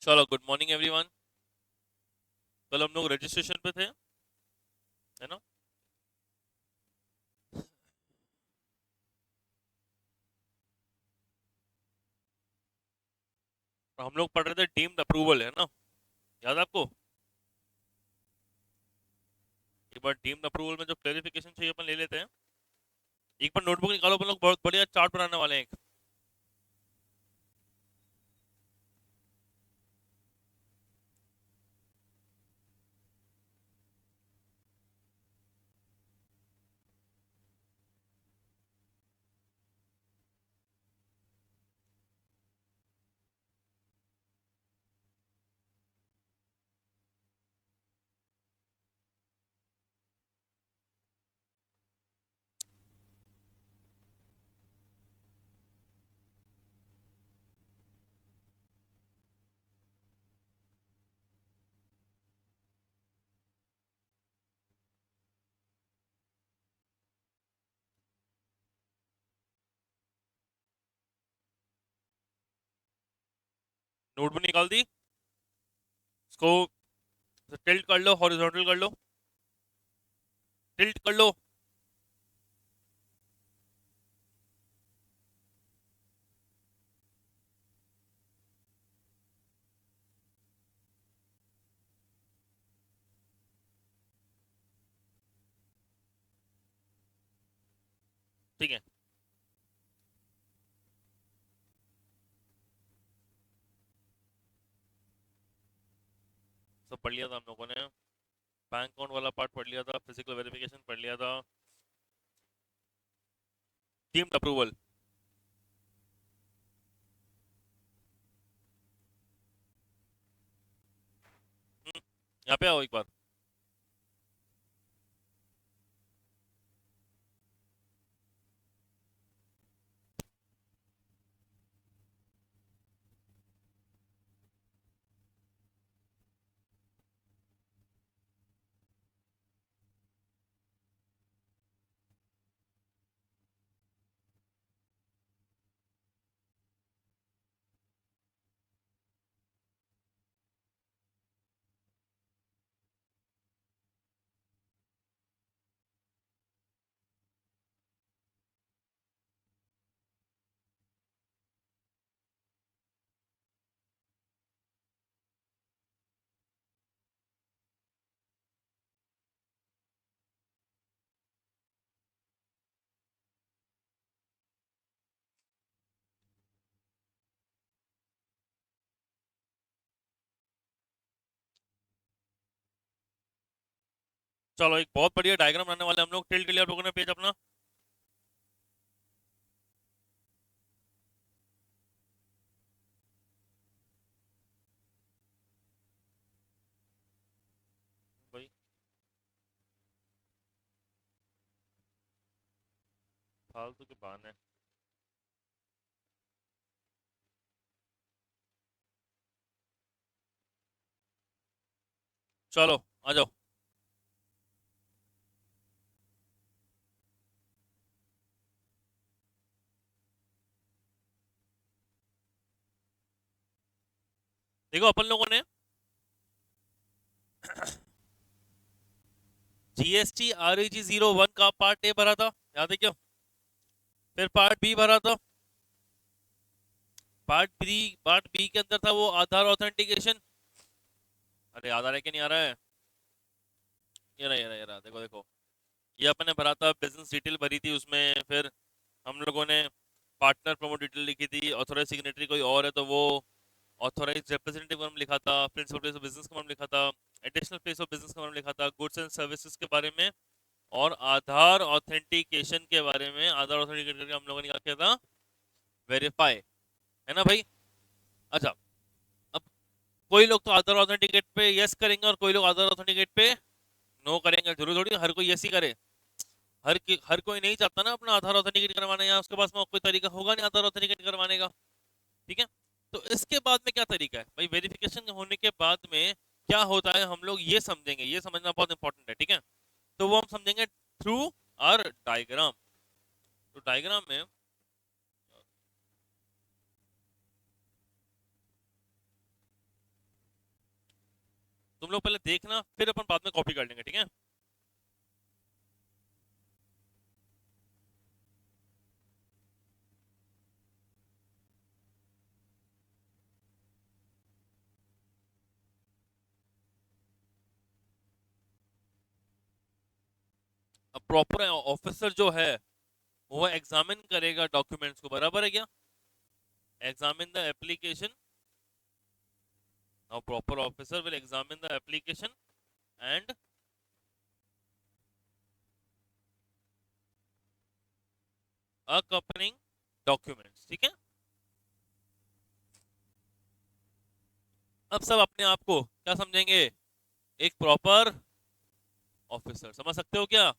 चलो, good morning everyone. कल हम लोग रजिस्ट्रेशन पे थे, है ना? और हम लोग पढ़ रहे थे डीम्ड अप्रूवल, है ना? याद है आपको? एक बार डीम्ड अप्रूवल में जो क्लेरिफिकेशन चाहिए अपन ले लेते हैं। एक बार नोटबुक निकालो, अपन लोग बहुत बढ़िया चार्ट बनाने वाले हैं एक। नोटबुक निकाल दी, इसको टिल्ट कर लो, हॉरिजॉन्टल कर लो, टिल्ट कर लो। ठीक है, सब पढ़ लिया था हम लोगों ने। बैंक अकाउंट वाला पार्ट पढ़ लिया था, फिजिकल वेरिफिकेशन पढ़ लिया था, डीम्ड अप्रूवल। यहाँ पे आओ एक बार। चलो, एक बहुत बढ़िया डायग्राम बनाने वाले हम लोग। टिल्ट क्लियर लोगों ने पेज अपना। भाई, फालतू के बहाने। चलो, आ जाओ। देखो, अपन लोगों ने जीएसटी आरईजी 01 का पार्ट ए भरा था, याद है क्या? फिर पार्ट बी भरा था। पार्ट बी के अंदर था वो आधार ऑथेंटिकेशन। अरे, आधार है कि नहीं आ रहा है? ये रहा, देखो देखो। ये अपने भरा था, बिजनेस डिटेल भरी थी उसमें। फिर हम लोगों ने पार्टनर प्रमोट डिटेल लिखी थी। ऑथोराइज सिग्नेटरी कोई और है तो वो। ऑथोराइज रिप्रेजेंटेटिव का नाम लिखा था। प्रिंसिपल प्लेस ऑफ बिजनेस का नाम लिखा था। एडिशनल प्लेस ऑफ बिजनेस का नाम लिखा था। गुड्स एंड सर्विसेज के बारे में। और आधार ऑथेंटिकेशन के बारे में। आधार ऑथेंटिकेशन करके हम लोगों ने क्या किया था? वेरीफाई, है ना भाई? अच्छा, अब कोई लोग तो आधार ऑथेंटिकेट पे यस करेंगे और कोई लोग आधार ऑथेंटिकेट पे नो करेंगे। जरूर थोड़ी हर कोई यस ही करे। हर कोई नहीं चाहता ना अपना आधार ऑथेंटिकेट करवाने, या उसके पास में कोई तरीका होगा नहीं आधार ऑथेंटिकेट करवाने का। ठीक है। तो इसके बाद में क्या तरीका है भाई? वेरिफिकेशन होने के बाद में क्या होता है, हम लोग ये समझेंगे। ये समझना बहुत इंपॉर्टेंट है, ठीक है? तो वो हम समझेंगे थ्रू आर डायग्राम। तो डायग्राम में, तुम लोग पहले देखना, फिर अपन बाद में कॉपी कर लेंगे, ठीक है? अब प्रॉपर ऑफिसर जो है वो एग्जामिन करेगा डॉक्यूमेंट्स को, बराबर है क्या? Examine the application, now proper officer will examine the application and accompanying documents, ठीक है? अब सब अपने आप को क्या समझेंगे? एक प्रॉपर ऑफिसर, समझ सकते हो क्या?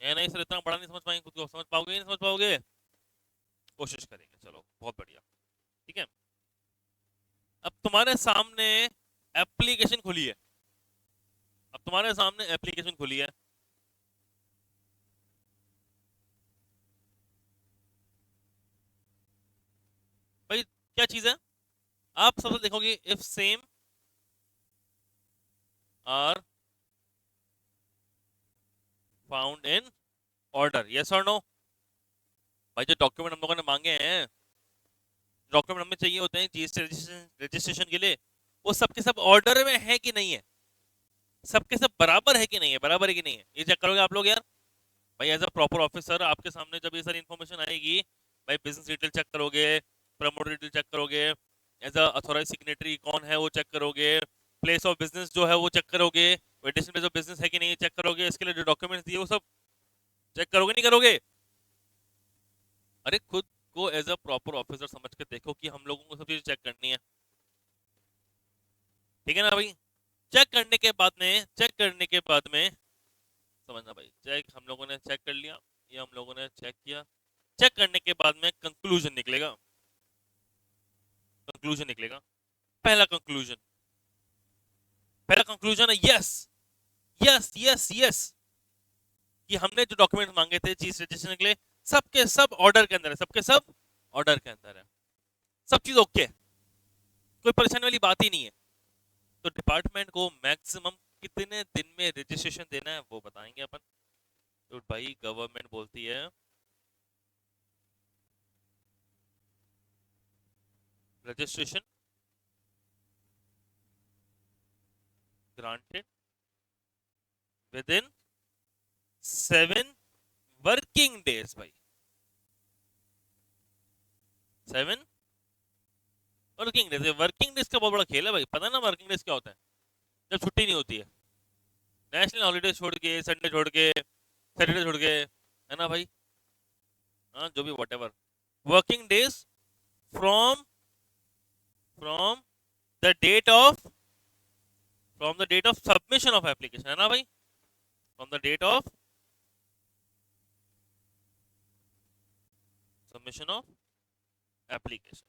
या नहीं सर, इतना बड़ा नहीं समझ पाएंगे खुद को, समझ पाओगे नहीं समझ पाओगे? कोशिश करेंगे, चलो बहुत बढ़िया, ठीक है? अब तुम्हारे सामने एप्लीकेशन खुली है, अब तुम्हारे सामने एप्लीकेशन खुली है, भाई क्या चीज है? आप सबसे देखोगे if same are found in order, yes और नो? भाई जो डॉक्यूमेंट हम लोगों ने मांगे हैं, डॉक्यूमेंट हमें चाहिए होते हैं जीएसटी रजिस्ट्रेशन के लिए, वो सबके सब ऑर्डर में है कि नहीं है? सबके सब बराबर है कि नहीं है? बराबर है कि नहीं है, ये चेक करोगे आप लोग यार? भाई एज अ प्रॉपर ऑफिसर आपके सामने जब ये सारी इन्फॉर्मेशन आएगी, भाई बिजनेस डिटेल चेक करोगे, प्रमोटर डिटेल चेक करोगे, एज अ अथॉराइज सिग्नेटरी कौन है वो चेक करोगे, प्लेस ऑफ बिजनेस जो है वो चेक करोगे, वेटेशन प्लेस ऑफ बिजनेस है कि नहीं चेक करोगे, इसके लिए जो डॉक्यूमेंट्स दिए वो सब चेक करोगे नहीं करोगे? अरे खुद को एज अ प्रॉपर ऑफिसर समझ के देखो कि हम लोगों को सब चीज चेक करनी है, ठीक है ना भाई? चेक करने के बाद में, चेक करने के बाद में समझना भाई, चेक हम लोगों ने चेक कर लिया, ये हम लोगों ने चेक किया, चेक करने के बाद में कंक्लूजन निकलेगा, कंक्लूजन निकलेगा। पहला कंक्लूजन, पहला कंक्लूजन है यस, यस यस यस, कि हमने जो डॉक्यूमेंट मांगे थे चीज रजिस्ट्रेशन के लिए, सबके सब ऑर्डर के अंदर है, सबके सब ऑर्डर के अंदर है, सब चीज ओके, कोई परेशानी वाली बात ही नहीं है। तो डिपार्टमेंट को मैक्सिमम कितने दिन में रजिस्ट्रेशन देना है वो बताएंगे अपन। तो भाई गवर्नमेंट बोलती है registration granted with in 7 working days, भाई 7 वर्किंग डेज। वर्किंग डेज का बहुत बड़ा खेल है भाई, पता ना वर्किंग डेज क्या होता है? जब छुट्टी नहीं होती है, नेशनल हॉलीडे छोड़ के, संडे छोड़ के, सैटरडे छोड़ के, है ना भाई? हाँ जो भी whatever, working days from from the date of, from the date of submission of application, है ना भाई? From the date of submission of application.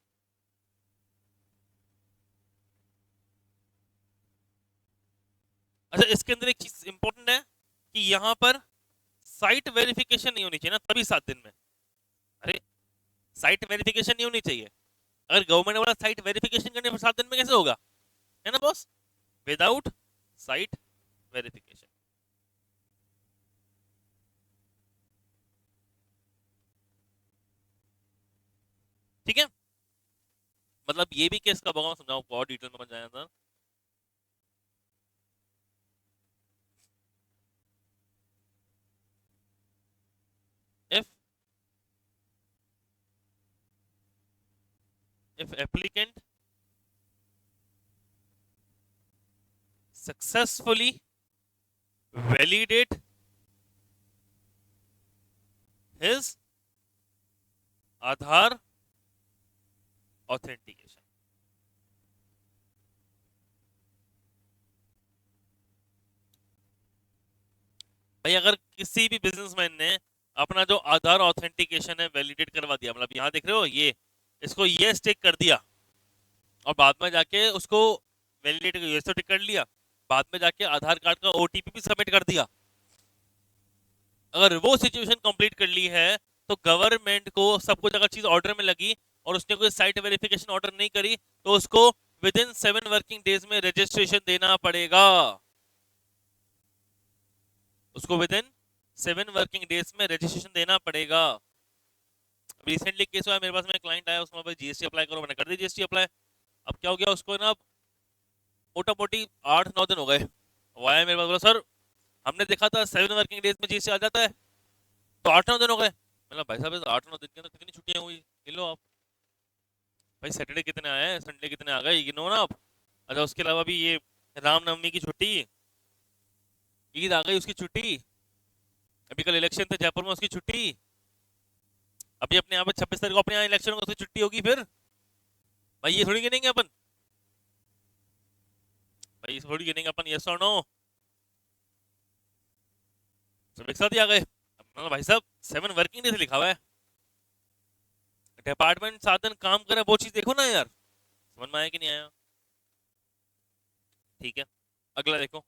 अच्छा इसके अंदर एक चीज इंपॉर्टेंट है कि यहाँ पर साइट वेरिफिकेशन नहीं होनी चाहिए ना तभी 7 दिन में। अरे साइट वेरिफिकेशन नहीं होनी चाहिए, अगर गवर्नमेंट वाला साइट वेरिफिकेशन करने पर 7 दिन में कैसे होगा, है ना बॉस? विदाउट साइट वेरिफिकेशन, ठीक है? मतलब ये भी केस कब होगा मैं समझाऊं बहुत डिटेल में, बन जाएगा था। if if applicant successfully validate his Aadhaar authentication, भाई अगर किसी भी बिजनेसमैन ने अपना जो आधार ऑथेंटिकेशन है वैलिडेट करवा दिया, मतलब यहाँ देख रहे हो ये, इसको ये टिक कर दिया और बाद में जाके उसको वैलिडेट ये टिक कर लिया, बाद में जाके आधार कार्ड का ओटीपी भी सबमिट कर दिया, अगर वो सिचुएशन कंप्लीट कर ली है तो गवर्नमेंट को सब कुछ अगर चीज ऑर्डर में लगी और उसने कोई साइट वेरिफिकेशन ऑर्डर नहीं करी तो उसको विद इन 7 वर्किंग डेज में रजिस्ट्रेशन देना पड़ेगा उसको, विद इन 7 वर्किंग डेज में रजिस्ट्रेशन देना पड़ेगा। रिसेंटली केस हुआ मेरे पास में, क्लाइंट आया, उसमें भाई जीएसटी अप्लाई करो, मैंने कर दी जीएसटी अप्लाई। अब क्या हो गया उसको ना, मोटा मोटी 8-9 दिन हो गए, वो आया मेरे पास, बोला सर हमने देखा था 7 वर्किंग डेज में जीएसटी आ जाता है, तो 8-9 दिन हो गए। मतलब भाई साहब 8-9 दिन के अंदर कितनी छुट्टियां हुई, गिन लो आप। भाई सैटरडे कितने आए हैं, संडे कितने आ गए, गिनो ना आप। अच्छा उसके अलावा भी ये रामनवमी की छुट्टी, ईद आ गई उसकी छुट्टी, अभी कल इलेक्शन थे जयपुर में उसकी छुट्टी, अभी अपने यहाँ पे 26 तारीख को अपने यहाँ इलेक्शन में उसकी छुट्टी होगी, फिर भाई ये थोड़ी गिनेंगे अपन, भाई ये थोड़ी गिनेंगे अपन, यस और नो, सब एक साथ ही आ गए। मतलब भाई साहब 7 वर्किंग डेज लिखा हुआ है, डिपार्टमेंट 7 दिन काम करे, वो चीज देखो ना यार, समझ में आया कि नहीं आया। ठीक है, अगला देखो,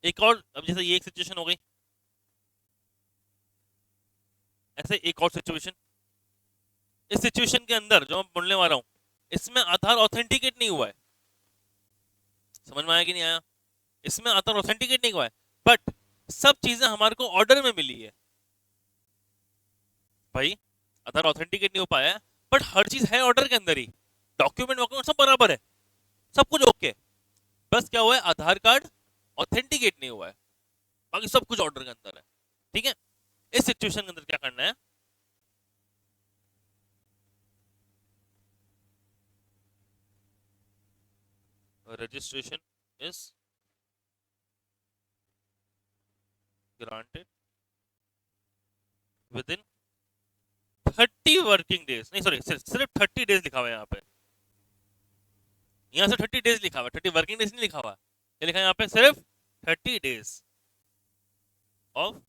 एक और, अब जैसे ये एक सिचुएशन हो गई, ऐसे एक और सिचुएशन, इस सिचुएशन के अंदर जो मैं बोलने वाला हूँ, इसमें आधार ऑथेंटिकेट नहीं हुआ है, समझ में आया कि नहीं आया। इसमें आधार ऑथेंटिकेट नहीं हुआ है, बट सब चीजें हमारे को ऑर्डर में मिली है। भाई आधार ऑथेंटिकेट नहीं हो पाया है, बट हर चीज है ऑर्डर के अंदर ही, डॉक्यूमेंट वॉक्यूमेंट सब बराबर है, सब कुछ ओके, बस क्या हुआ है, आधार कार्ड ऑथेंटिकेट नहीं हुआ है, बाकी सब कुछ ऑर्डर के अंदर है। ठीक है, इस सिचुएशन के अंदर क्या करना है, registration is granted with in 30 working days, नहीं सॉरी, सिर्फ 30 डेज लिखा हुआ है यहाँ पे, यहाँ से 30 डेज लिखा हुआ है, 30 वर्किंग डेज नहीं लिखा हुआ, ये लिखा है यहाँ पे सिर्फ 30 days of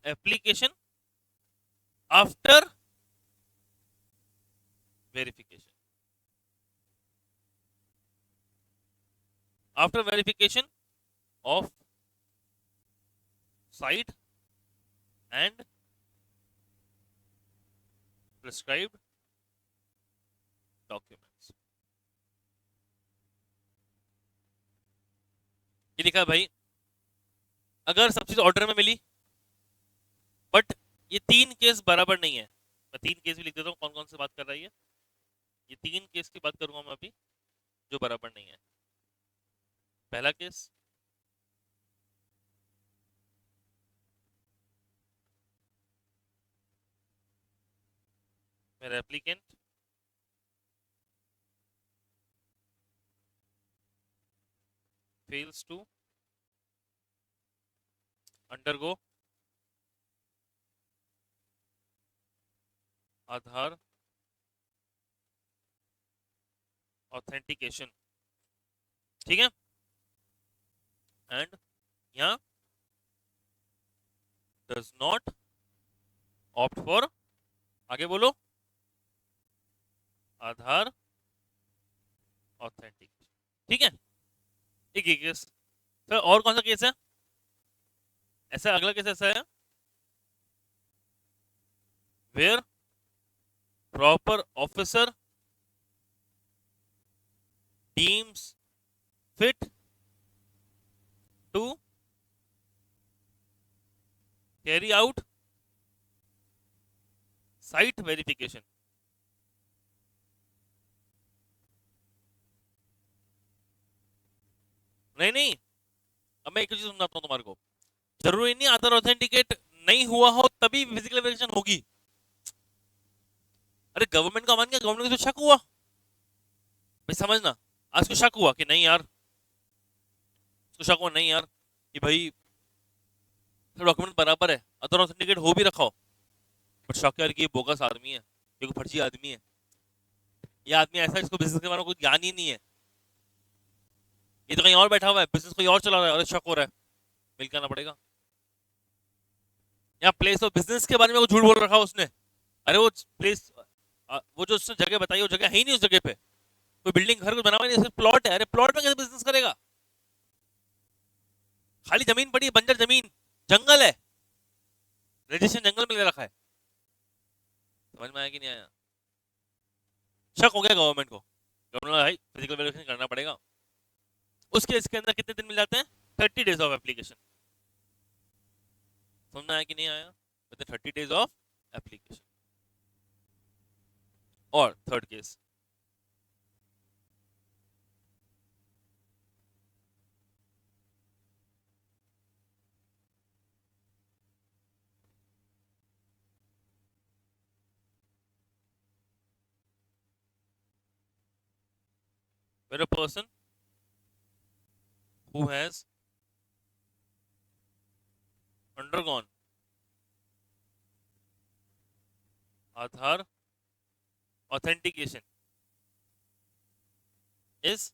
application after verification, after verification of site and prescribed documents. ये लिखा है भाई, अगर सब चीज ऑर्डर में मिली, बट ये 3 केस बराबर नहीं है, मैं 3 केस भी लिख देता हूँ कौन कौन से बात कर रही है, ये 3 केस की बात करूंगा मैं अभी जो बराबर नहीं है। पहला केस, मेरा applicant fails to undergo Aadhaar authentication, ठीक है, एंड यहाँ डज नॉट ऑप्ट फॉर, आगे बोलो, आधार ऑथेंटिकेशन। ठीक है, एक ही केस। सर और कौन सा केस है ऐसा, अगला केस ऐसा है, where proper officer deems fit to carry out site verification। नहीं नहीं, अब मैं एक चीज समझाता हूँ तुम्हारे को, जरूरी नहीं आधार ऑथेंटिकेट नहीं हुआ हो तभी फिजिकल वेरिफिकेशन होगी। अरे गवर्नमेंट का मान गया, गवर्नमेंट को तो शक हुआ, भाई समझना, आज को शक हुआ कि नहीं यार, उसको शक हुआ नहीं यार कि भाई डॉक्यूमेंट बराबर है, आधार ऑथेंटिकेट हो भी रखा हो, बट शक यार कि ये बोगस आदमी है, ये कोई फर्जी आदमी है, ये आदमी ऐसा, इसको बिजनेस के बारे में कुछ ज्ञान ही नहीं है, ये तो कहीं और बैठा हुआ है, बिजनेस कोई और चला रहा है, और शक हो रहा है, मिल के आना पड़ेगा। यहाँ प्लेस ऑफ बिजनेस के बारे में वो झूठ बोल रखा उसने, अरे वो प्लेस, वो जो उसने जगह बताई वो जगह है ही नहीं, उस जगह पे कोई बिल्डिंग घर कुछ बना हुआ नहीं, सिर्फ प्लॉट है, अरे प्लॉट में कैसे बिजनेस करेगा, खाली जमीन पड़ी है, बंजर जमीन, जंगल है, रजिस्ट्रेशन जंगल में ले रखा है, समझ में आया कि नहीं आया? शक हो गया गवर्नमेंट को, गवर्नमेंट भाई फिजिकल वेरिफिकेशन करना पड़ेगा। उस केस के अंदर कितने दिन मिल जाते हैं? 30 days ऑफ एप्लीकेशन। समझ में आया कि नहीं आया? With 30 days of application. और third case, when a person who has undergone Aadhaar authentication is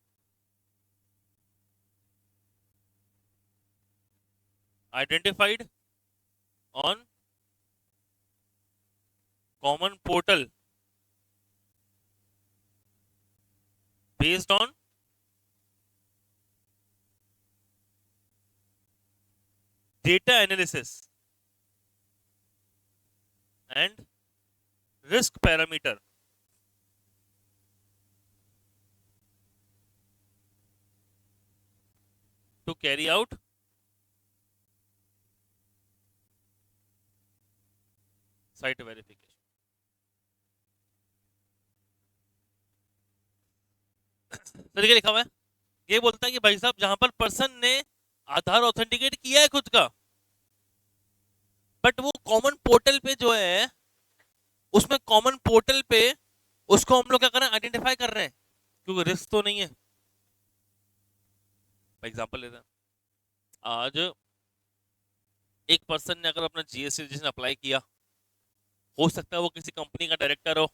identified on common portal based on data analysis and risk parameter to carry out site verification। तरीके लिखा हुआ है, ये बोलता है कि भाई साहब जहां पर पर्सन ने आधार ऑथेंटिकेट किया है खुद का, बट वो कॉमन पोर्टल पे जो है, उसमें कॉमन पोर्टल पे उसको हम लोग क्या कर रहे हैं? आइडेंटिफाई कर रहे हैं, क्योंकि रिस्क तो नहीं है। एग्जांपल लेते हैं, आज एक पर्सन ने अगर अपना जीएसटी रजिस्ट्रेशन अप्लाई किया, हो सकता है वो किसी कंपनी का डायरेक्टर हो,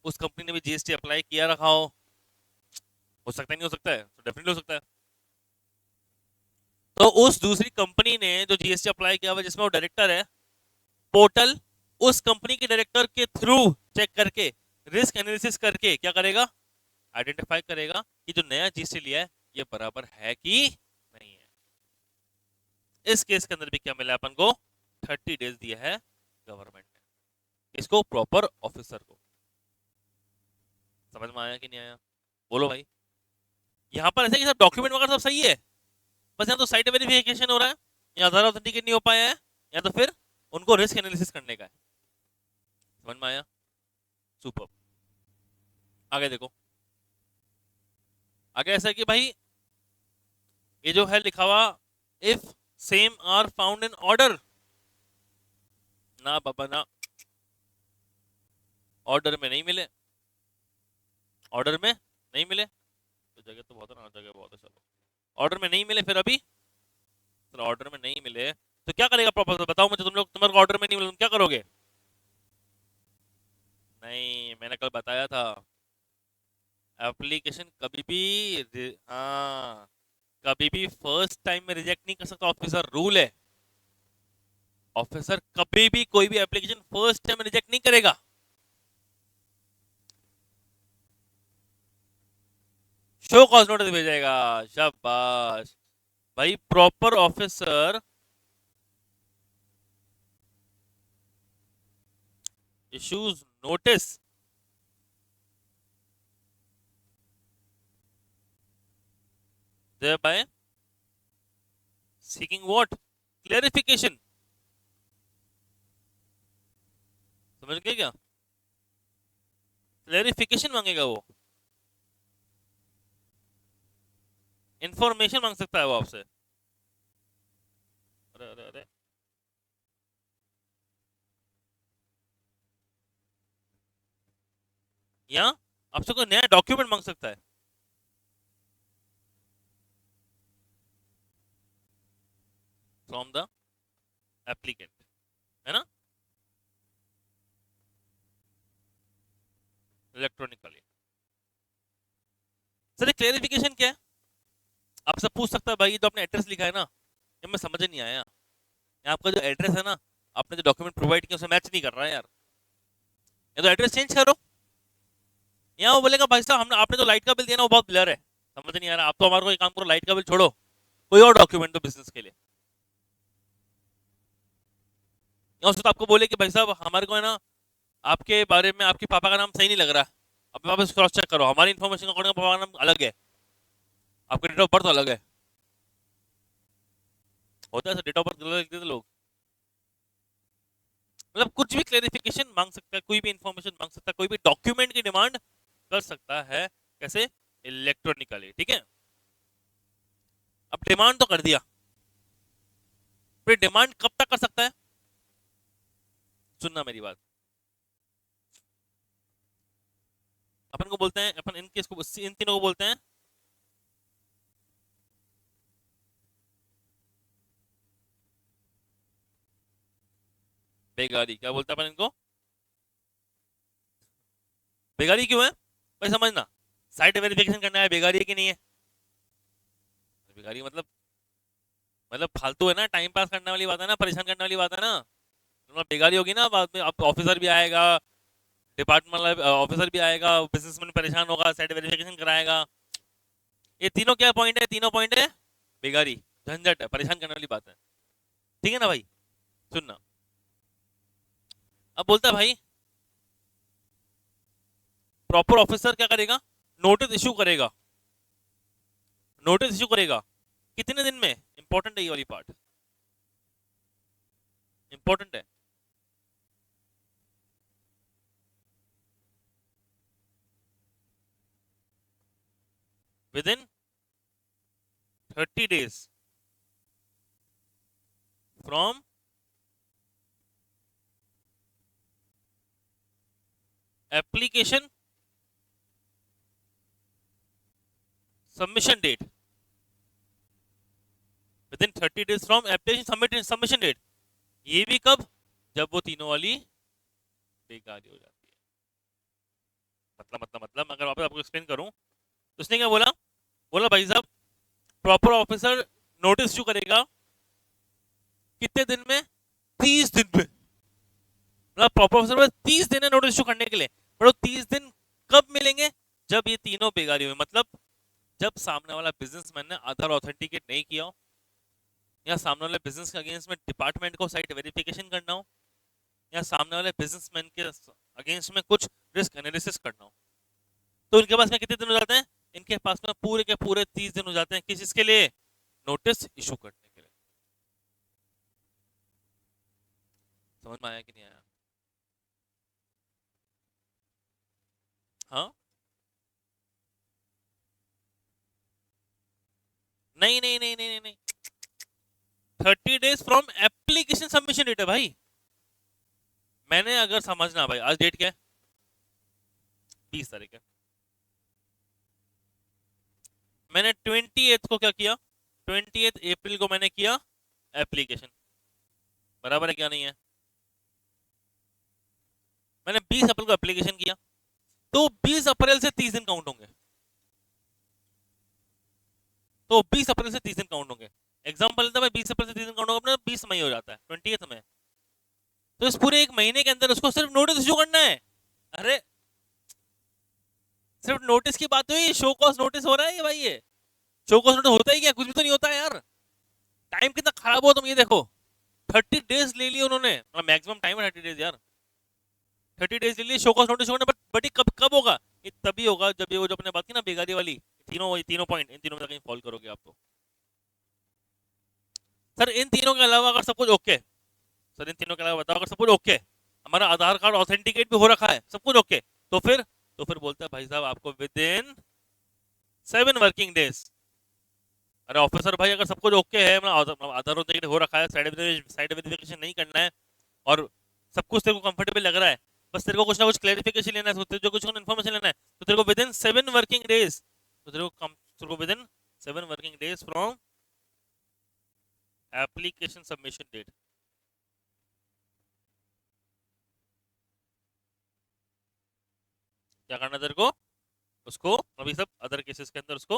उस कंपनी ने भी जीएसटी अप्लाई किया रखा हो सकता है, नहीं हो सकता है, तो डेफिनेटली हो सकता है। तो उस दूसरी कंपनी ने जो जीएसटी अप्लाई किया हुआ जिसमें वो डायरेक्टर है, पोर्टल उस कंपनी के डायरेक्टर के थ्रू चेक करके, रिस्क एनालिसिस करके क्या करेगा? आइडेंटिफाई करेगा कि जो नया जीएसटी लिया है ये बराबर है कि नहीं है। इस केस के अंदर भी क्या मिला अपन को? 30 days दिया है गवर्नमेंट ने, इसको प्रॉपर ऑफिसर को। समझ में आया कि नहीं आया? बोलो भाई। यहाँ पर ऐसे कि सब डॉक्यूमेंट वगैरह सब सही है, बस यहाँ तो साइट वेरिफिकेशन हो रहा है, या आधार ऑथेंटिकेट नहीं हो पाया है, या तो फिर उनको रिस्क एनालिसिस करने का है। समझ में आया? सुपर। आगे देखो, आगे ऐसा है कि भाई ये जो है लिखा हुआ, if same are found in order, ना बाबा ना, ऑर्डर में नहीं मिले, ऑर्डर में नहीं मिले, तो जगह तो बहुत है ना, जगह बहुत है, चलो ऑर्डर में नहीं मिले, फिर अभी तो ऑर्डर में नहीं मिले तो क्या करेगा प्रॉपर? बताओ मुझे, तुम लोग, तुम्हारे ऑर्डर में नहीं मिले तुम क्या करोगे? नहीं, मैंने कल बताया था, एप्लीकेशन कभी भी हाँ, कभी भी फर्स्ट टाइम में रिजेक्ट नहीं कर सकता ऑफिसर, रूल है। ऑफिसर कभी भी कोई भी एप्लीकेशन फर्स्ट टाइम में रिजेक्ट नहीं करेगा। शो कॉज नोटिस भेजेगा, शाबाश भाई। Proper officer issues notice thereby seeking what? Clarification। समझ गए क्या? क्लैरिफिकेशन मांगेगा वो, इंफॉर्मेशन मांग सकता है वो आपसे। अरे अरे अरे, यहाँ आपसे कोई नया डॉक्यूमेंट मांग सकता है, फ्रॉम द एप्लीकेंट, है ना, इलेक्ट्रॉनिकली। सर क्लैरिफिकेशन क्या है? आपसे पूछ सकता है भाई, तो आपने एड्रेस लिखा है ना, ये मैं समझ नहीं आया, ये आपका जो एड्रेस है ना, आपने जो डॉक्यूमेंट प्रोवाइड किया उसे मैच नहीं कर रहा है यार, ये तो एड्रेस चेंज करो। यहाँ वो बोलेगा भाई साहब हमने, आपने तो लाइट का बिल दिया ना वो बहुत ब्लर है, समझ नहीं आ रहा, आप तो हमारे को एक काम करो, लाइट का बिल छोड़ो, कोई और डॉक्यूमेंट दो बिजनेस के लिए। या उसको तो आपको बोले कि भाई साहब हमारे को है ना आपके बारे में आपके पापा का नाम सही नहीं लग रहा, अब वापस क्रॉस चेक करो, हमारी इन्फॉर्मेशन के अकॉर्डिंग पापा का नाम अलग है, आपका डेट ऑफ बर्थ अलग है। होता है डेट ऑफ बर्थ गलत लिख देते लोग। मतलब कुछ भी क्लेरिफिकेशन मांग सकता है, कोई भी इंफॉर्मेशन मांग सकता है, कोई भी डॉक्यूमेंट की डिमांड कर सकता है। कैसे? इलेक्ट्रॉनिकली। ठीक है, अब डिमांड तो कर दिया, फिर डिमांड कब तक कर सकता है? सुनना मेरी बात। अपन को बोलते हैं, अपन इन केस को, इन तीनों को बोलते हैं बेगारी। क्या बोलते हैं अपन इनको? बेगारी क्यों है भाई? समझना, साइट वेरिफिकेशन करना है, बेगारी है कि नहीं है? बेगारी मतलब फालतू है ना, टाइम पास करने वाली बात है ना, परेशान करने वाली बात है ना। मतलब बेगारी होगी ना बाद में, अब ऑफिसर भी आएगा, डिपार्टमेंट ऑफिसर भी आएगा, बिजनेसमैन परेशान होगा, साइट वेरिफिकेशन कराएगा। ये तीनों क्या पॉइंट है? तीनों पॉइंट है बेगारी, झंझट है, परेशान करने वाली बात है। ठीक है ना भाई? सुनना, अब बोलता है भाई प्रॉपर ऑफिसर क्या करेगा? नोटिस इशू करेगा। नोटिस इशू करेगा कितने दिन में? इंपॉर्टेंट है ये वाली पार्ट, इंपॉर्टेंट है। Within 30 days from application submission date. Within 30 days from application submission date. ये भी कब? जब वो तीनों वाली बेकारी हो जाती है। मतलब अगर वापस आपको एक्सप्लेन करूं तो उसने क्या बोला? बोला भाई साहब प्रॉपर ऑफिसर नोटिस इशू करेगा कितने दिन में? 30 दिन में। मतलब प्रॉपर ऑफिसर में 30 दिन है नोटिस इशू करने के लिए, पर वो 30 दिन कब मिलेंगे? जब ये तीनों बेगारी हुए। मतलब जब सामने वाला बिजनेसमैन ने आधार ऑथेंटिकेट नहीं किया हो, या सामने वाले बिजनेस के अगेंस्ट में डिपार्टमेंट को साइट वेरिफिकेशन करना हो, या सामने वाले बिजनेसमैन के अगेंस्ट में कुछ रिस्क एनालिसिस करना हो, तो इनके पास में कितने दिन हो जाते हैं? इनके पास में पूरे के पूरे 30 दिन हो जाते हैं। किस चीज के लिए? नोटिस इशू करने के लिए। समझ में आया कि नहीं आया? हाँ, नहीं नहीं नहीं नहीं नहीं नहीं, 30 days from application submission date है भाई। मैंने अगर समझना भाई, आज डेट क्या है? 20 तारीख है। मैंने 28 को क्या किया? 28 अप्रैल को मैंने किया एप्लीकेशन, बराबर है क्या नहीं है? मैंने 20 अप्रैल को एप्लीकेशन किया, तो 20 अप्रैल से 30 दिन काउंट होंगे। तो 20 अप्रैल से 30 दिन काउंट होंगे। एग्जाम्पल लेता है, 20 अप्रैल से 30 दिन काउंट होगा अपना, 20 मई हो जाता है 28 में। तो इस पूरे एक महीने के अंदर उसको सिर्फ नोटिस इशू करना है। अरे सिर्फ नोटिस की बात हुई, शो कॉज नोटिस हो रहा है ये भाई, ये शो कॉज नोटिस होता ही क्या? कुछ भी तो नहीं होता है यार। टाइम कितना खराब हो, तुम ये देखो। 30 days ले लिए उन्होंने, मैक्सिमम टाइम है 30 days यार। 30 days ले लिए शो कॉज नोटिस होने, बट ये कब कब होगा? ये तभी होगा जब ये वो जो अपने बात की ना बेगारी वाली, तीनों पॉइंट, इन तीनों में कहीं फॉलो करोगे आप तो। सर इन तीनों के अलावा अगर सब कुछ ओके, सर इन तीनों के अलावा बताओ अगर सब कुछ ओके, हमारा आधार कार्ड ऑथेंटिकेट भी हो रखा है, सब कुछ ओके, तो फिर बोलता है भाई साहब आपको विद इन 7 वर्किंग डेज। अरे ऑफिसर भाई अगर सब कुछ ओके है, मतलब आधार ऑथेंटिकेट हो रखा है, साइड वेरिफिकेशन नहीं करना है, और सब कुछ तेरे को कंफर्टेबल लग रहा है, बस तेरे को कुछ ना कुछ क्लैरिफिकेशन लेना है, जो कुछ इन्फॉर्मेशन लेना है, तो तेरे को विद इन 7 वर्किंग डेज, तो तेरे को within 7 working days from application submission date क्या करना है तेरे को? उसको अभी सब अदर केसेस के अंदर उसको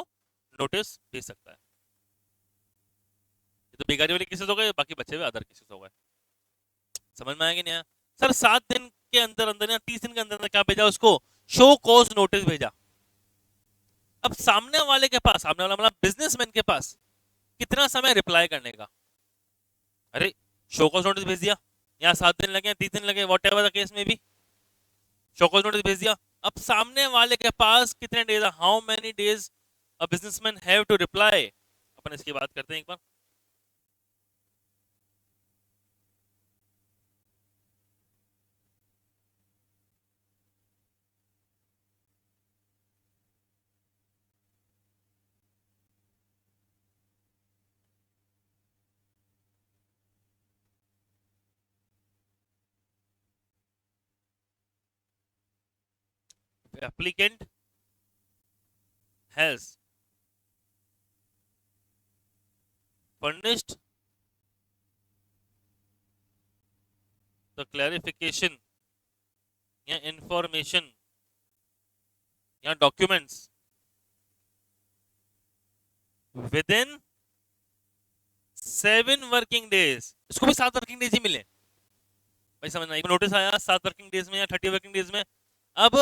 नोटिस भेज सकता है। ये तो बेकारी वाले केसेस हो गए, बाकी बचे हुए अदर केसेस हो गए। समझ में आया कि नहीं आया? सर 7 दिन के अंदर अंदर या 30 दिन के अंदर अंदर क्या भेजा उसको? शो कॉज नोटिस भेजा। अब सामने वाले के पास, सामने वाला मतलब बिजनेसमैन के पास कितना समय रिप्लाई करने का? अरे शो कॉज नोटिस भेज दिया, यहाँ 7 दिन लगे, 30 दिन लगे, वॉट एवर द केस में भी, शो कॉज नोटिस भेज दिया। अब सामने वाले के पास कितने days, how many days a businessman have to reply. अपन इसकी बात करते हैं एक बार। Applicant has furnished the clarification या इंफॉर्मेशन या documents within 7 working days. इसको भी 7 वर्किंग डेज ही मिले भाई, समझना। एक नोटिस आया 7 वर्किंग डेज में या 30 वर्किंग डेज में। अब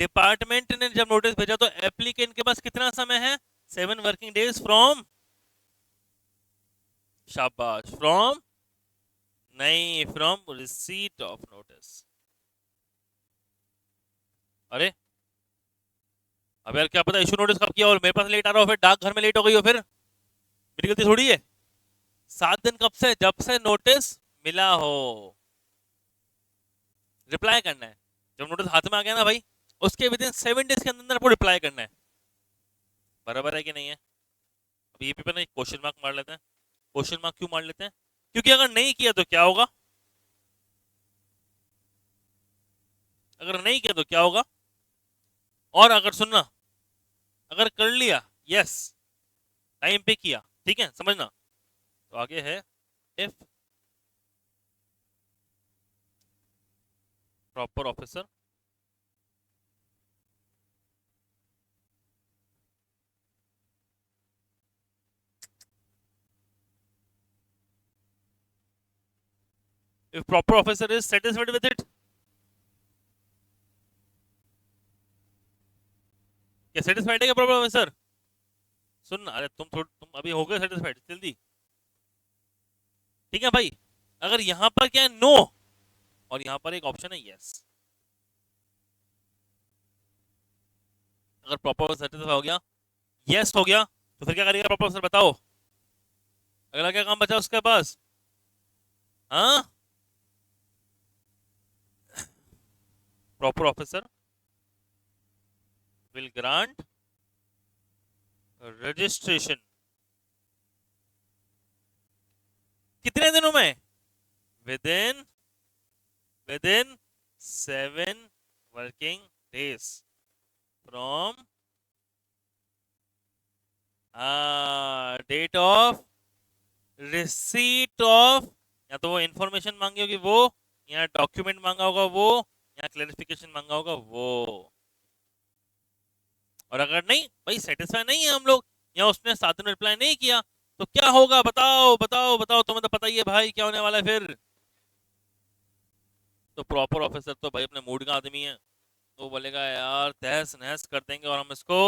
डिपार्टमेंट ने जब नोटिस भेजा तो एप्लीकेंट के पास कितना समय है, 7 वर्किंग डेज फ्रॉम, शाबाश, फ्रॉम, नहीं, फ्रॉम रिसीट ऑफ नोटिस। अरे अब यार क्या पता इशू नोटिस कब किया और मेरे पास लेट आ रहा हो, फिर डाक घर में लेट हो गई हो, फिर मेरी गलती थोड़ी है। 7 दिन कब से, जब से नोटिस मिला हो, रिप्लाई करना है। जब नोटिस हाथ में आ गया ना भाई, उसके विद इन 7 डेज के अंदर आपको रिप्लाई करना है। बराबर है कि नहीं है? अब ये भी पे ना क्वेश्चन मार्क मार लेते हैं। क्वेश्चन मार्क क्यों मार लेते हैं? क्योंकि अगर नहीं किया तो क्या होगा, अगर नहीं किया तो क्या होगा, और अगर सुनना, अगर कर लिया, यस, टाइम पे किया, ठीक है, समझना, तो आगे है if proper officer if proper officer is satisfied with it. क्या सेटिस्फाइड है क्या प्रॉपर ऑफिसर? सुन, अरे तुम अभी हो गए सेटिस्फाइड जल्दी, ठीक है भाई। अगर यहां पर क्या है, नो, और यहां पर एक ऑप्शन है यस। अगर प्रॉपर सेटिस्फाई हो गया, यस हो गया, तो फिर क्या करेगा प्रॉपर ऑफिसर, बताओ। अगला क्या काम बचा उसके पास? हाँ, proper officer will grant registration कितने दिनों में, within, within 7 working days from date of receipt of, या तो वो इंफॉर्मेशन मांगी होगी वो, या डॉक्यूमेंट मांगा होगा वो, या क्लैरिफिकेशन मांगा होगा वो। और अगर नहीं भाई, सेटिस्फाई नहीं है हम लोग, या उसने 7 दिन रिप्लाई नहीं किया, तो क्या होगा, बताओ बताओ बताओ, तुम्हें तो पता ही है भाई क्या होने वाला है फिर। तो प्रॉपर ऑफिसर तो भाई अपने मूड का आदमी है, तो वो बोलेगा यार तहस नहस कर देंगे और हम इसको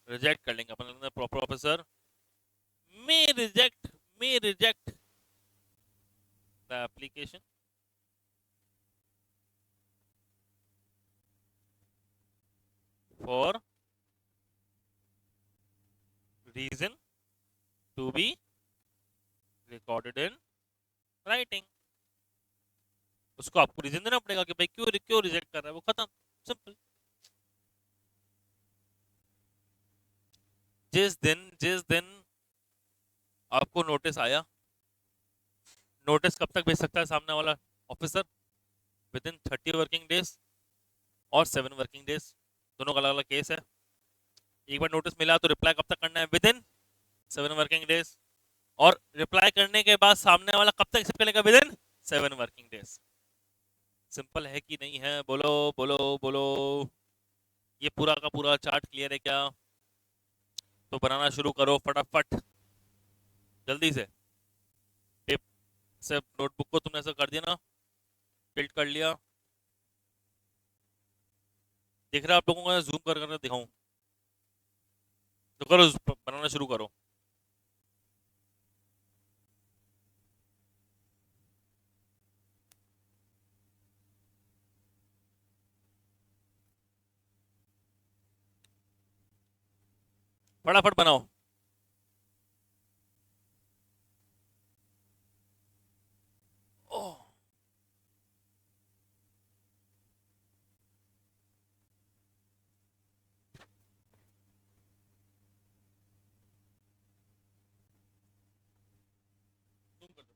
रिजेक्ट कर लेंगे। अपन proper officer may reject the application for reason to be recorded in writing. उसको आपको रीजन देना पड़ेगा कि भाई क्यों क्यों रिजेक्ट कर रहा है वो, खत्म, सिंपल। जिस दिन आपको नोटिस आया, नोटिस कब तक भेज सकता है सामने वाला officer, with in 30 working days और 7 वर्किंग डेज, दोनों का अलग अलग केस है। एक बार नोटिस मिला तो रिप्लाई कब तक करना है, विद इन 7 वर्किंग डेज, और रिप्लाई करने के बाद सामने वाला कब तक एक्सेप्ट करेगा, with in 7 working days. Simple है कि नहीं है, बोलो बोलो बोलो। ये पूरा का पूरा चार्ट क्लियर है क्या? तो बनाना शुरू करो फटाफट, जल्दी से। टिप से नोटबुक को तुमने ऐसा कर दिया ना, टिल्ट कर लिया, दिख रहा है आप लोगों को, जूम कर कर दिखाऊं तो करो, बनाना शुरू करो। फटाफट बनाओ। ओह। तुम कर दो।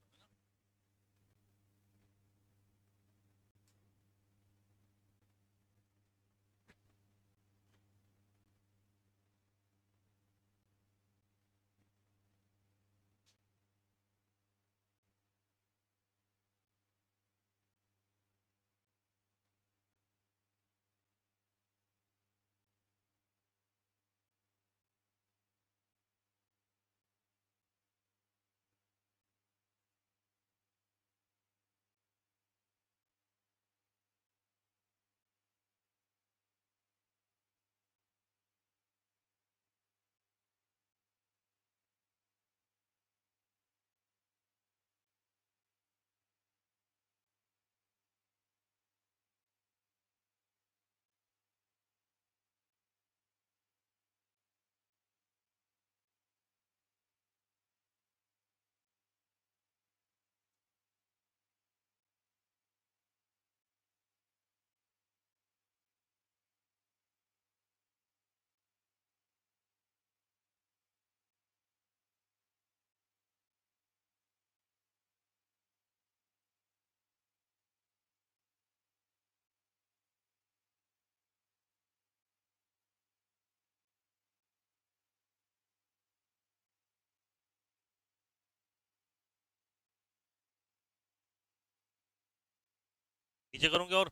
नीचे करूँ क्या और?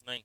नहीं।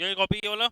क्या कॉपी किया बोला?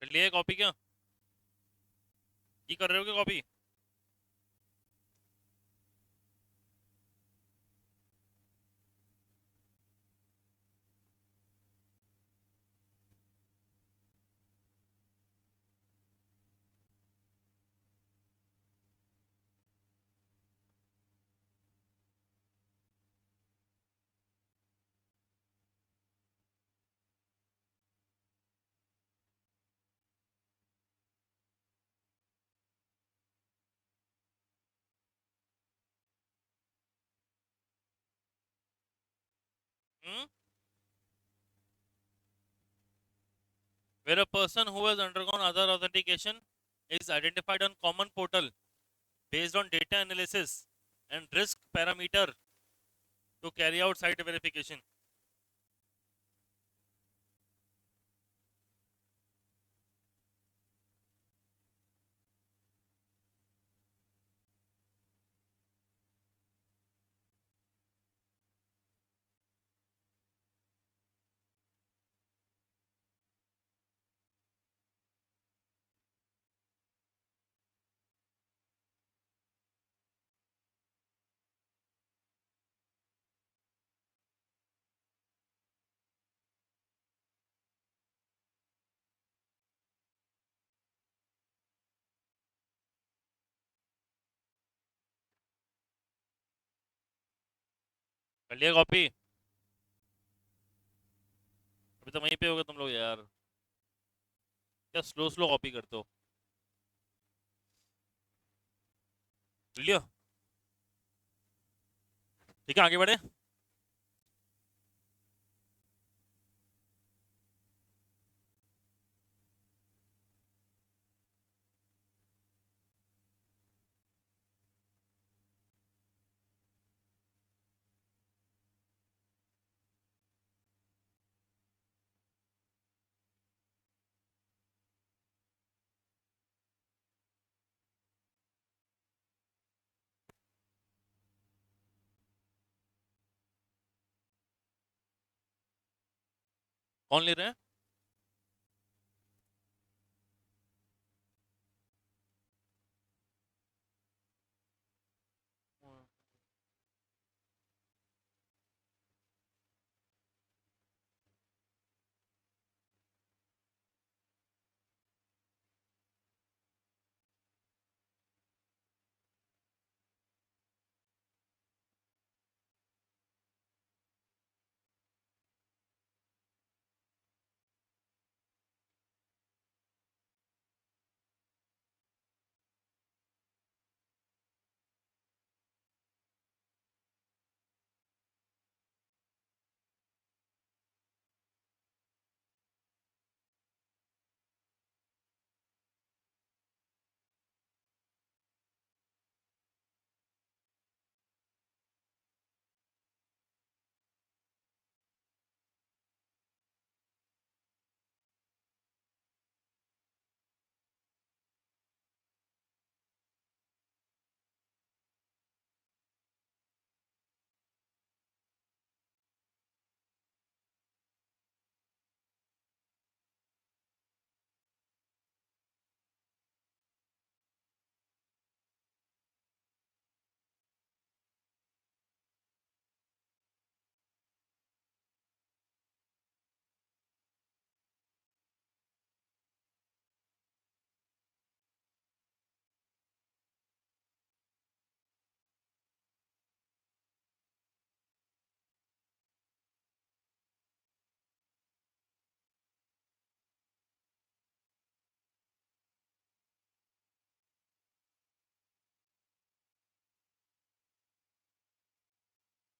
कर लिया कॉपी क्या? की कर रहे हो क्या copy? Hmm. Where a person who has undergone other authentication is identified on common portal based on data analysis and risk parameter to carry out site verification. कर लिया कॉपी? अभी तो वहीं पे होगा तुम लोग यार। क्या स्लो स्लो कॉपी करते हो? कर लिया? ठीक है, आगे बढ़े। कौन ले रहे हैं?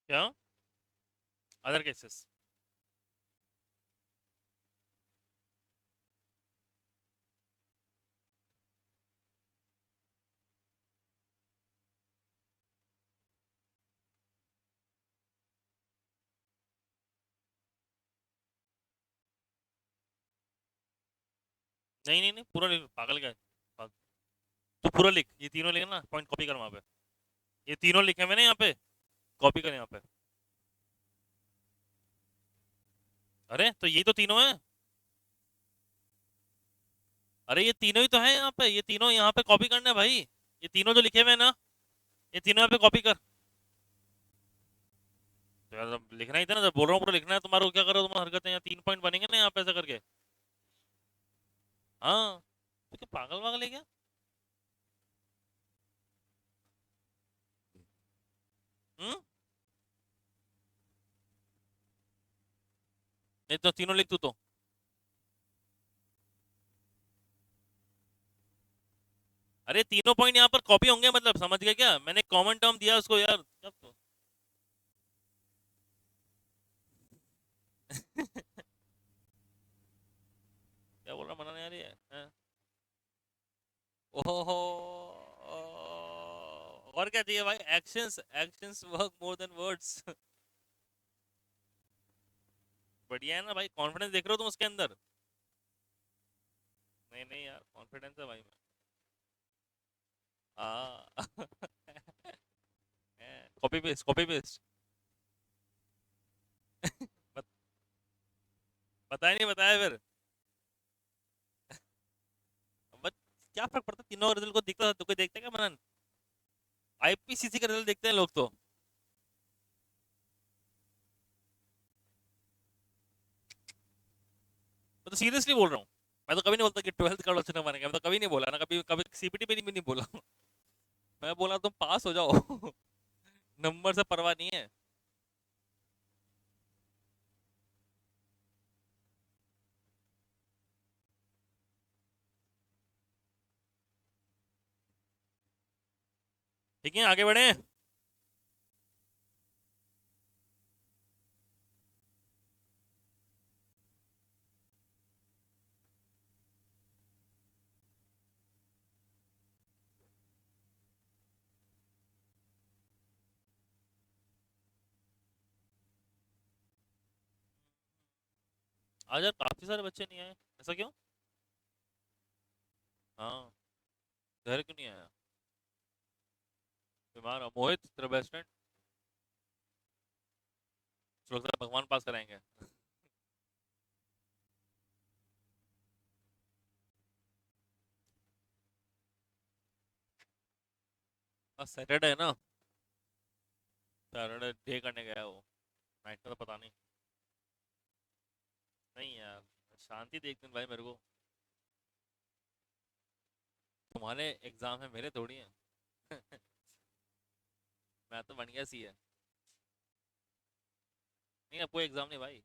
क्या? Other cases? नहीं नहीं नहीं, पूरा लिख, पागल क्या है? तू पूरा लिख, ये तीनों लिख ना, पॉइंट कॉपी कर वहां पे। ये तीनों लिखे मैंने यहाँ पे, कॉपी कर यहाँ पे। अरे तो ये तो तीनों है। अरे ये तीनों ही तो है यहाँ पे, ये तीनों यहाँ पे कॉपी करना है भाई। ये तीनों जो लिखे हुए हैं ना, ये तीनों यहाँ पे कॉपी कर। तो यार अब लिखना ही था ना, जब बोल रहा हूँ पूरा लिखना है तुम्हारा, क्या करो तुम्हारी हरकतें, यहाँ 3 पॉइंट बनेंगे ना यहाँ पे ऐसा करके। हाँ। तो क्या पागल वागल है क्या? हम्म। नहीं तो तीनों लिख तू तो। अरे तीनों पॉइंट यहाँ पर कॉपी होंगे, मतलब समझ गया क्या? मैंने कॉमन टर्म दिया उसको यार, क्या तो। क्या बोल रहा मना नहीं आ रही है, हाँ? ओहो। और क्या चाहिए भाई? Actions, actions work more than words. बढ़िया है ना भाई, कॉन्फिडेंस देख रहे हो तुम उसके अंदर? नहीं नहीं यार, कॉन्फिडेंस है भाई में। हाँ। Copy paste, copy paste. बताया नहीं बताया फिर? बट क्या फर्क पड़ता है, तीनों रिजल्ट को दिखता तो कोई देखता है क्या मनन? आईपीसीसी का रिजल्ट देखते हैं लोग तो। मैं तो सीरियसली बोल रहा हूँ। मैं तो कभी नहीं बोलता कि 12th का अच्छा बनेगा, मैं तो कभी नहीं बोला ना, कभी कभी सीपीटी में भी नहीं बोला। मैं बोला तुम पास हो जाओ। नंबर से परवाह नहीं है। ठीक है आगे बढ़े। आज यार काफी सारे बच्चे नहीं आए, ऐसा क्यों? हाँ। घर क्यों नहीं आया? बीमार हो? मोहित तेरा बेस्ट फ्रेंड? लगता है भगवान पास कराएंगे। आज सैटरडे है ना, सैटरडे डे करने गया है वो, नाइट का तो पता नहीं। नहीं यार, शांति देख दिन भाई मेरे को। तुम्हारे एग्जाम है, मेरे थोड़ी है। मैं तो बढ़िया सी है। नहीं अब कोई एग्जाम नहीं भाई।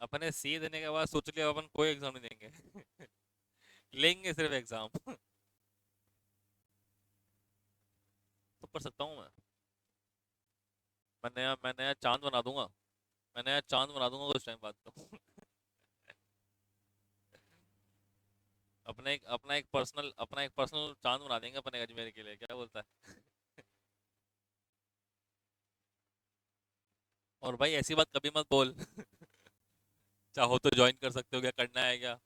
अपने सी देने के बाद सोच लिया अपन कोई एग्जाम नहीं देंगे। लेंगे सिर्फ एग्जाम। तो पढ़ सकता हूँ मैं। मैं नया चांद बना दूंगा। मैं नया चांद बना दूंगा कुछ टाइम बाद तो। अपना एक पर्सनल चांद बना देंगे अपने अजमेर के लिए, क्या बोलता है? और भाई ऐसी बात कभी मत बोल। चाहो तो ज्वाइन कर सकते हो, क्या करना है क्या?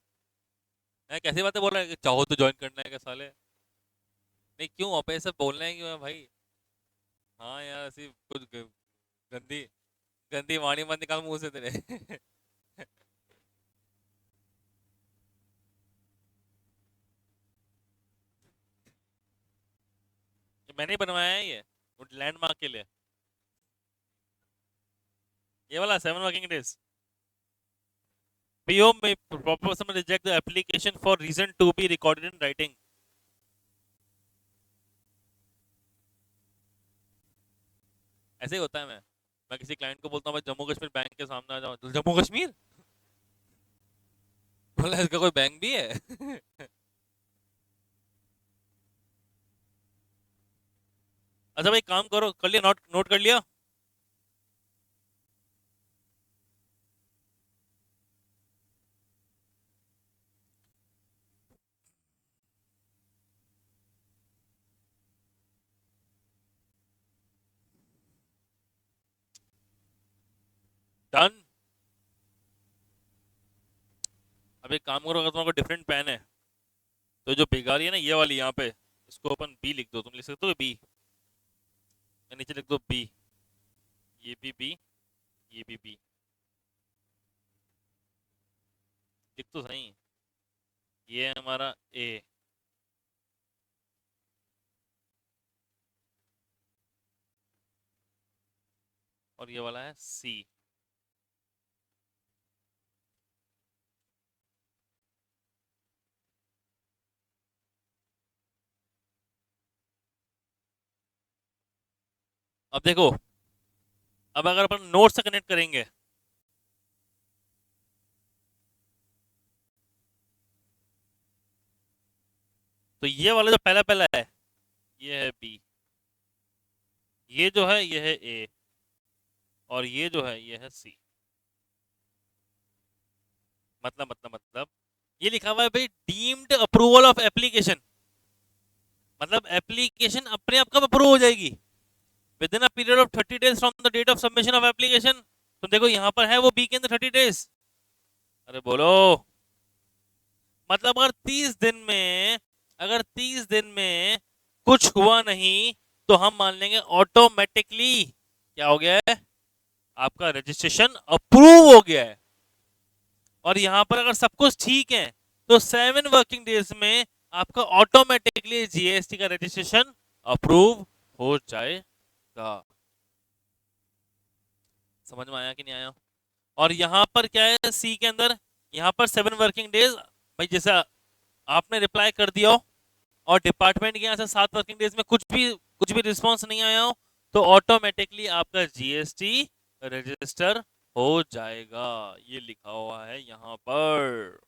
है कैसी बातें बोल रहा है कि चाहो तो ज्वाइन करना है क्या साले? नहीं क्यों, आप ऐसे बोलना है क्यों है भाई? हाँ यार, ऐसी कुछ गंदी गंदी वाणी मत निकाल मुंह से तेरे। ये मैंने ही बनवाया है ये, लैंडमार्क के लिए। ये वाला 7 working days. PO may proposal may reject the application for reason to be recorded in writing. ऐसे ही होता है। मैं किसी क्लाइंट को बोलता हूँ मैं जम्मू कश्मीर बैंक के सामने आ जाऊँ, तो जम्मू कश्मीर बोला इसका कोई बैंक भी है? अच्छा भाई काम करो, कर लिया, नोट नोट कर लिया? डन। अब एक काम करो, अगर तुम्हारे डिफरेंट पेन है तो जो बेकारी है ना ये वाली यहाँ पे, इसको अपन बी लिख दो। तुम लिख सकते हो बी, नीचे लिख दो बी, ये भी बी, ये भी बी। लिख तो सही। ये है हमारा ए, और ये वाला है सी। अब देखो, अब अगर अपन नोट से कनेक्ट करेंगे तो ये वाला जो पहला पहला है ये है बी, ये जो है ये है ए, और ये जो है ये है सी। मतलब ये लिखा हुआ है भाई डीम्ड अप्रूवल ऑफ एप्लीकेशन, मतलब एप्लीकेशन अपने आप कब अप्रूव हो जाएगी? Within a period of 30 days from the date of submission of application. तो देखो यहाँ पर है वो बी के अंदर 30 days। अरे बोलो, मतलब अगर 30 दिन में कुछ हुआ नहीं तो हम मान लेंगे ऑटोमेटिकली क्या हो गया है, आपका रजिस्ट्रेशन अप्रूव हो गया है। और यहां पर अगर सब कुछ ठीक है तो 7 वर्किंग डेज में आपका ऑटोमेटिकली जीएसटी का रजिस्ट्रेशन अप्रूव हो जाएगा। समझ में आया कि नहीं आया? और यहाँ पर क्या है सी के अंदर, यहाँ पर 7 वर्किंग डेज, भाई जैसा आपने रिप्लाई कर दिया हो और डिपार्टमेंट के यहाँ से 7 वर्किंग डेज में कुछ भी रिस्पॉन्स नहीं आया हो तो ऑटोमेटिकली आपका जीएसटी रजिस्टर हो जाएगा। ये लिखा हुआ है यहाँ पर।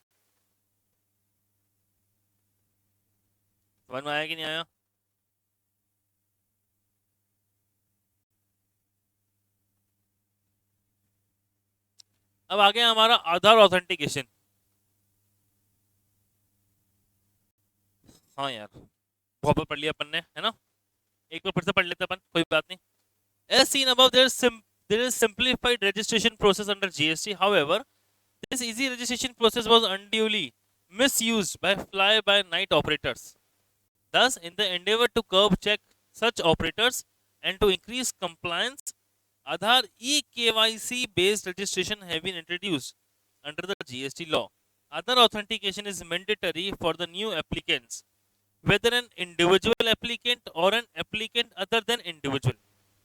समझ में आया कि नहीं आया? अब आ गया हमारा आधार ऑथेंटिकेशन। हाँ यार, बहुत बार पढ़ लिया अपन ने, है ना? एक बार फिर से पढ़ लेते अपन, कोई बात नहीं। As seen above, there is simplified registration process under GST. However, this easy registration process was unduly misused by fly-by-night operators. Thus, in the endeavor to curb check such operators and to increase compliance, Aadhaar eKYC based registration have been introduced under the GST law. Aadhaar authentication is mandatory for the new applicants, whether an individual applicant or an applicant other than individual.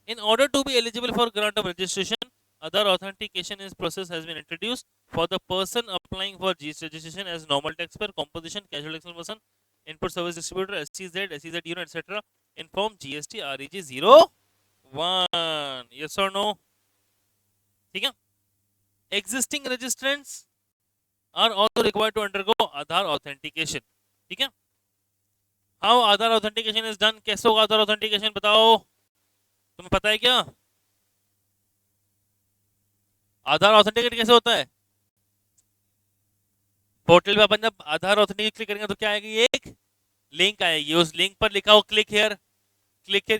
In order to be eligible for grant of registration, other authentication is process has been introduced for the person applying for GST registration as normal taxpayer, composition, casual taxable person, input service distributor, SEZ unit, etc. Inform GST REG 01. Yes or no? ठीक है? Existing registrants are also required to undergo Aadhaar authentication. ठीक है? How Aadhaar authentication is done? कैसे होगा Aadhaar authentication बताओ? तुम्हें पता है क्या? आधार ऑथेंटिकेट कैसे होता है? पोर्टल पे अपन जब आधार ऑथेंटिकेट क्लिक करेंगे तो क्या आएगी, एक लिंक आएगी, उस लिंक पर लिखा हो क्लिक हियर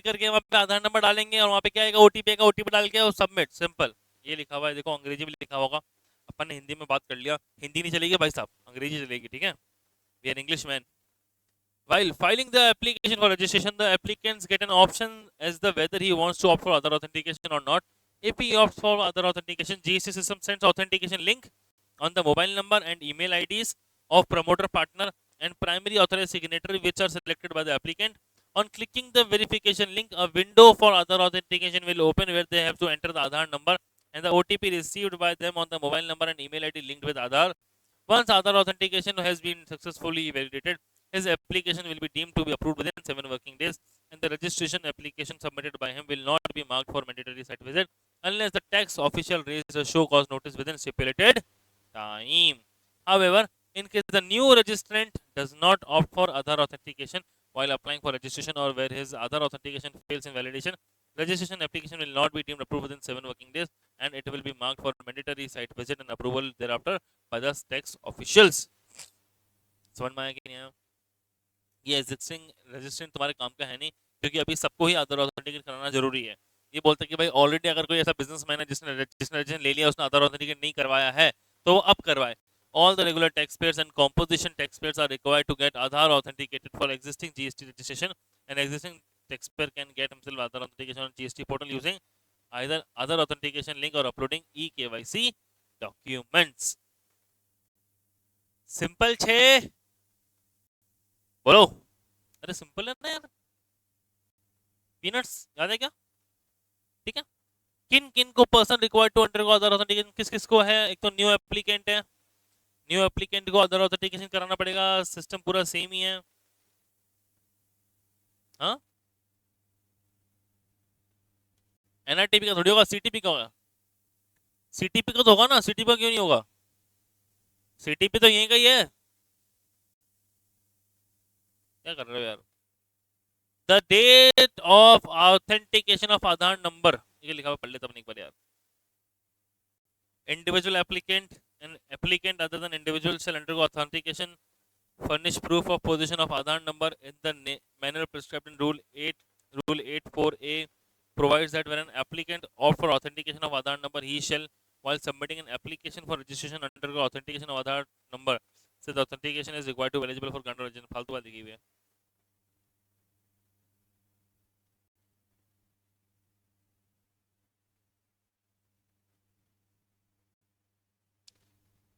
करके वहां पे आधार नंबर डालेंगे और वहां पे क्या आएगा, ओटीपी आएगा, ओटीपी डाल के और सबमिट, सिंपल। ये लिखा हुआ है, देखो अंग्रेजी में लिखा होगा, अपन ने हिंदी में बात कर लिया, हिंदी नहीं चलेगी भाई साहब, अंग्रेजी चलेगी, ठीक है? We are English man. While filing the application for registration, the applicants get an option as the whether he wants to opt for other authentication or not. If he opts for other authentication, GST system sends authentication link on the mobile number and email IDs of promoter partner and primary authorized signatory which are selected by the applicant. On clicking the verification link, a window for other authentication will open where they have to enter the Aadhaar number and the OTP received by them on the mobile number and email ID linked with Aadhaar. Once Aadhaar authentication has been successfully validated, his application will be deemed to be approved within 7 working days, and the registration application submitted by him will not be marked for mandatory site visit unless the tax official raises a show cause notice within stipulated time. However, in case the new registrant does not opt for Aadhaar authentication while applying for registration or where his Aadhaar authentication fails in validation, registration application will not be deemed approved within 7 working days and it will be marked for mandatory site visit and approval thereafter by the tax officials. समझ में आया कि नहीं आया? ये existing registration तुम्हारे काम का है नहीं, क्योंकि अभी सबको ही आधार ऑथेंटिकेट कराना जरूरी है। ये बोलता है कि भाई ऑलरेडी अगर कोई ऐसा बिजनेसमैन है जिसने रजिस्ट्रेशन ले लिया, उसने अदर ऑथेंटिकेट नहीं करवाया है, तो वो अब करवाए. All the regular taxpayers and composition taxpayers are required to get Aadhaar authenticated for existing GST registration. An existing taxpayer can get himself Aadhaar authentication on GST portal using either other authentication link or uploading eKYC documents. Simple छे, बोलो. अरे simple है ना यार, peanuts याद है क्या? ठीक है. किन किन को person required to undergo other authentication, किस किस को है? एक तो न्यू एप्लीकेंट है, न्यू एप्लीकेंट को अदर ऑथेंटिकेशन कराना पड़ेगा. सिस्टम पूरा सेम ही है. हाँ, एनआरटीपी का थोड़ी होगा, सीटीपी का होगा. सीटीपी का तो होगा ना, सीटीपी का क्यों नहीं होगा? सीटीपी तो यहीं का ही है. क्या कर रहे हो यार? The date of authentication of Aadhaar number, ये लिखा हुआ, पढ़ लेता अपनी एक बार यार. Individual applicant, an applicant other than individual shall undergo authentication, furnish proof of position of Aadhaar number in the manner prescribed in Rule 84A provides that when an applicant opts for authentication of Aadhaar number, he shall, while submitting an application for registration, undergo authentication of Aadhaar number. So the authentication is required to be eligible for control registration. फालतू बात लिखी हुई है.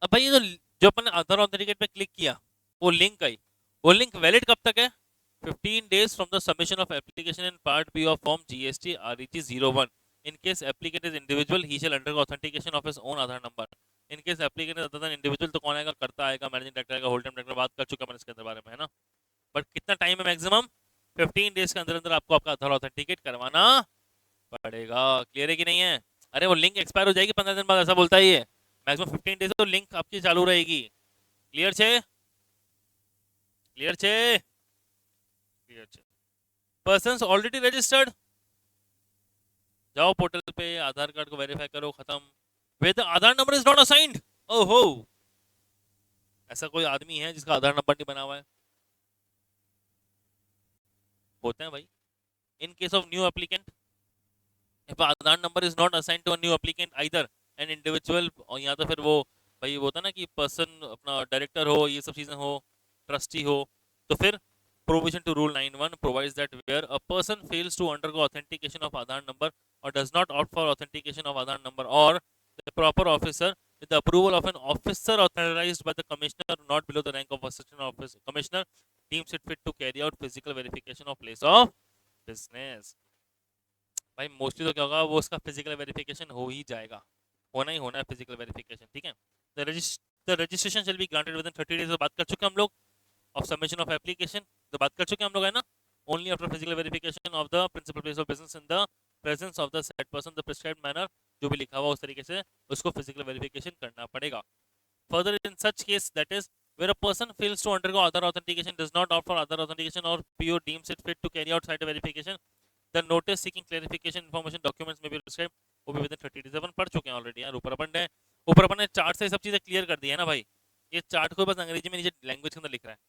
अब भाई ये जो अपन ने आधार ऑथेंटिकेट पे क्लिक किया, वो लिंक आई, वो लिंक वैलिड कब तक है? 15 days from the submission of application in part B of form GST REG 01. In case applicant is individual, he shall undergo authentication of his own Aadhaar number. In case applicant is other than individual, तो कौन आएगा? करता आएगा, managing director आएगा, whole time director. बात कर चुका मैंने इसके अंदर बारे में, है ना. बट कितना टाइम है मैक्सिमम? 15 डेज के अंदर अंदर आपको आपका आधार ऑथेंटिकेट करवाना पड़ेगा. क्लियर है कि नहीं है? अरे वो लिंक एक्सपायर हो जाएगी 15 दिन बाद, ऐसा बोलता ही है. मैक्सिमम 15 डेज तो लिंक आपकी चालू रहेगी. क्लियर छे? क्लियर छे? क्लियर छे. पर्सन्स ऑलरेडी रजिस्टर्ड, जाओ पोर्टल पे, आधार कार्ड को वेरीफाई करो, खत्म. With Aadhaar number is not assigned. ओहो, ऐसा कोई आदमी है जिसका आधार नंबर नहीं बना हुआ है? होते हैं भाई. In case of new applicant, if Aadhaar number is not assigned to a new applicant either an individual, और यहाँ तो फिर वो भाई वो होता है ना कि पर्सन अपना डायरेक्टर हो, ये सब चीजें हो, ट्रस्टी हो, तो फिर provision to rule 91 provides that where a person fails to undergo authentication of Aadhaar number or does not opt for authentication of Aadhaar number, or the proper officer with the approval of an officer authorized by the commissioner not below the rank of assistant officer commissioner deems it fit to carry out physical verification of place of business. भाई mostly तो क्या होगा, वो उसका physical verification हो ही जाएगा, होना ही होना है फिजिकल वेरिफिकेशन. ठीक है. The registration shall be granted with in 30 days. बात कर चुके हम लोग ऑफ सबमिशन ऑफ एप्लीकेशन, तो बात कर चुके हम लोग, है ना. Only after physical verification of the principal place of business in the presence of the said person, the prescribed manner, जो भी लिखा हुआ उस तरीके से उसको फिजिकल वेरिफिकेशन करना पड़ेगा. Further in such case that is where a person fails to undergo other authentication, does not opt for other authentication, or PO deems it fit to carry out site verification, the notice seeking clarification information documents may be prescribed, वो भी within 30 days. अपन पढ़ चुके हैं already यार. ऊपर अपन ने chart से सब चीजें क्लियर कर दी है ना भाई. ये चार्ट को बस अंग्रेजी में नीचे लैंग्वेज के अंदर लिख रहा है.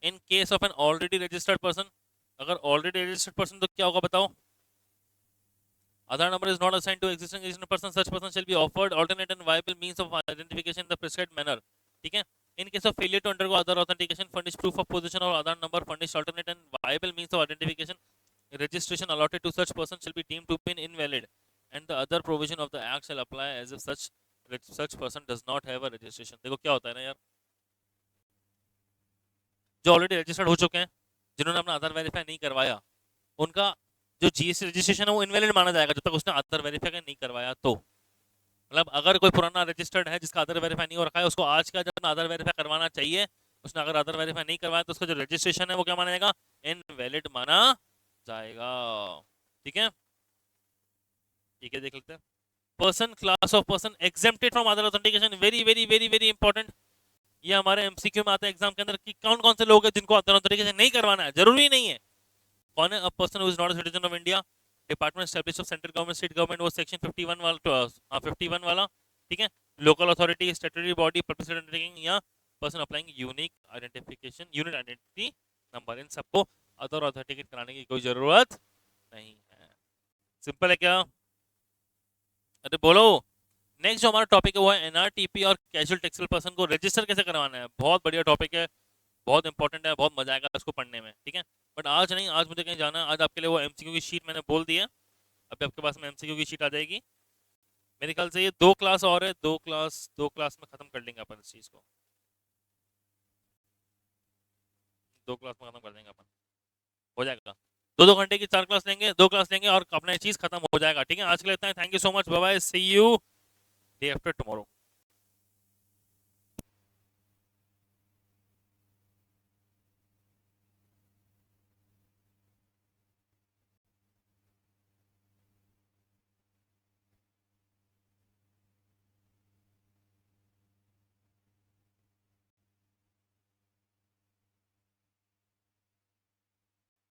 In case of an already registered person, अगर ऑलरेडी रजिस्टर्ड पर्सन तो क्या होगा बताओ? Aadhaar number is not assigned to existing registered person, such person shall be offered alternate and viable means of identification in the prescribed manner. ठीक है. In case of failure to undergo Aadhaar authentication, furnish proof of position or Aadhaar number, furnish alternate and viable means of identification. Registration allotted to such person shall be deemed to be invalid, and the other provision of the act shall apply as if such person does not have a registration. देखो क्या होता है ना यार, जो already registered हो चुके हैं, जिन्होंने अपना आधार वेरीफाई नहीं करवाया, उनका जो जीएसटी रजिस्ट्रेशन है वो इनवैलिड माना जाएगा जब तक उसने आधार वेरीफाई नहीं करवाया. तो मतलब अगर कोई पुराना रजिस्टर्ड है जिसका आधार वेरीफाई नहीं हो रखा है, उसको आज का जब आधार वेरीफाई करवाना चाहिए, उसने अगर आधार वेरीफाई नहीं करवाया तो उसका जो रजिस्ट्रेशन है वो क्या माना जाएगा? इनवैलिड माना जाएगा. ठीक है. ठीक है, देख लेते हैं. Person, class of person exempted from Aadhaar authentication. Very very very very important. ये हमारे एमसीक्यू में आता है एग्जाम के अंदर कि कौन कौन से लोग हैं जिनको आधार ऑथेंटिकेशन नहीं करवाना है. जरूरी नहीं है. कौन है? A person who is not a citizen of India, department established of central government, state government, वो सेक्शन 51 वाला, 51 वाला. ठीक है. Local authority, statutory body, purpose undertaking, या person applying unique identification, unit identity number. इन सबको आधार ऑथेंटिकेट कराने की कोई जरूरत नहीं है. सिंपल है क्या? अरे बोलो। नेक्स्ट जो हमारा टॉपिक है वो है एनआरटीपी और कैजुअल टेक्सटाइल पर्सन को रजिस्टर कैसे करवाना है। बहुत बढ़िया टॉपिक है, बहुत इंपॉर्टेंट है, बहुत मजा आएगा इसको पढ़ने में, ठीक है। बट आज नहीं, आज मुझे कहीं जाना है। आज आपके लिए वो एमसीक्यू की शीट मैंने बोल दी है, अभी आपके पास में एमसीक्यू की शीट आ जाएगी। मेरे ख्याल से ये 2 क्लास और है, 2 क्लास में खत्म कर लेंगे अपन इस चीज़ को। 2 क्लास में खत्म कर देंगे अपन, हो जाएगा। 2-2 घंटे की 4 क्लास लेंगे, 2 क्लास लेंगे और अपना ये चीज़ खत्म हो जाएगा, ठीक है। आज के लिए इतना ही। Thank you so much, bye bye, see you day after tomorrow.